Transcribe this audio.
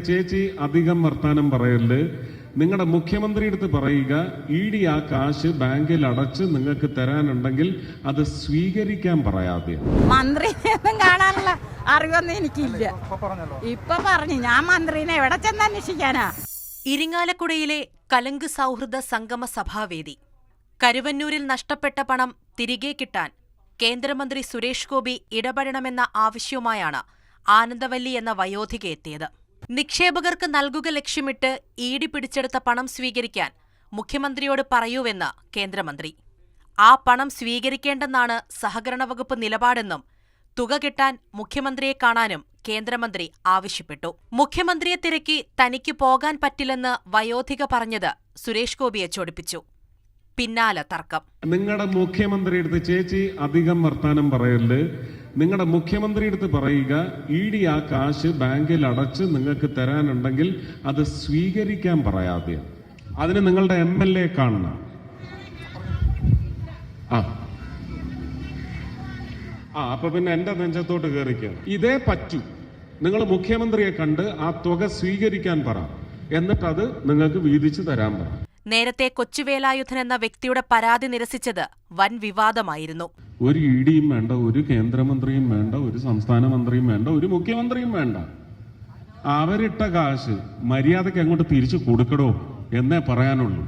ചേച്ചി അധികം വർത്താനം പറയല്. നിങ്ങളുടെ മുഖ്യമന്ത്രി അടുത്ത് പറയുക, ഇഡി ആ കാശ് ബാങ്കിൽ അടച്ച് നിങ്ങൾക്ക് തരാനുണ്ടെങ്കിൽ അത് സ്വീകരിക്കാൻ പറയാതെ. മന്ത്രിയൊന്നും കാണാനുള്ള അറിവൊന്നും എനിക്കില്ല. ഇപ്പൊ പറഞ്ഞു ഞാൻ മന്ത്രിനെ എവിടെ ചെന്ന് അന്വേഷിക്കാനാ. ഇരിങ്ങാലക്കുടയിലെ കലുങ്ക് സൗഹൃദ സംഗമ സഭാവേദി. കരുവന്നൂരിൽ നഷ്ടപ്പെട്ട പണം തിരികെ കിട്ടാൻ കേന്ദ്രമന്ത്രി സുരേഷ് ഗോപി ഇടപെടണമെന്ന ആവശ്യവുമായാണ് ആനന്ദവല്ലി എന്ന വയോധിക എത്തിയത്. നിക്ഷേപകർക്ക് നൽകുക ലക്ഷ്യമിട്ട് ഇഡി പിടിച്ചെടുത്ത പണം സ്വീകരിക്കാൻ മുഖ്യമന്ത്രിയോട് പറയൂവെന്ന് കേന്ദ്രമന്ത്രി. ആ പണം സ്വീകരിക്കേണ്ടെന്നാണ് സഹകരണ വകുപ്പ് നിലപാടെന്നും തുക കിട്ടാൻ മുഖ്യമന്ത്രിയെ കാണാനും കേന്ദ്രമന്ത്രി ആവശ്യപ്പെട്ടു. മുഖ്യമന്ത്രിയെ തിരക്കി തനിക്ക് പോകാൻ പറ്റില്ലെന്ന് വയോധിക പറഞ്ഞത് സുരേഷ് ഗോപിയെ ചൊടിപ്പിച്ചു. പിന്നാലെ തർക്കം. നിങ്ങളുടെ മുഖ്യമന്ത്രി അടുത്ത് ചേച്ചി അധികം വർത്താനം പറയല്. നിങ്ങളുടെ മുഖ്യമന്ത്രി അടുത്ത് പറയുക, ഇഡി ആ കാശ് ബാങ്കിൽ അടച്ച് നിങ്ങൾക്ക് തരാനുണ്ടെങ്കിൽ അത് സ്വീകരിക്കാൻ പറയാതെ. അതിന് നിങ്ങളുടെ MLA കാണണം. അപ്പൊ പിന്നെ എന്റെ നെഞ്ചത്തോട്ട് കയറിക്കാം. ഇതേ പറ്റൂ. നിങ്ങൾ മുഖ്യമന്ത്രിയെ കണ്ട് ആ തുക സ്വീകരിക്കാൻ പറ, എന്നിട്ടത് നിങ്ങൾക്ക് വീതിച്ചു തരാൻ പറ. നേരത്തെ കൊച്ചുവേലായുധൻ എന്ന വ്യക്തിയുടെ പരാതി നിരസിച്ചത് വൻ വിവാദമായിരുന്നു. ഒരു ഇഡിയും വേണ്ട, ഒരു കേന്ദ്രമന്ത്രിയും വേണ്ട, ഒരു സംസ്ഥാന മന്ത്രിയും വേണ്ട, ഒരു മുഖ്യമന്ത്രിയും വേണ്ട. അവരിട്ട കാശ് മര്യാദയ്ക്ക് അങ്ങോട്ട് തിരിച്ചു കൊടുക്കടോ എന്നേ പറയാനുള്ളൂ.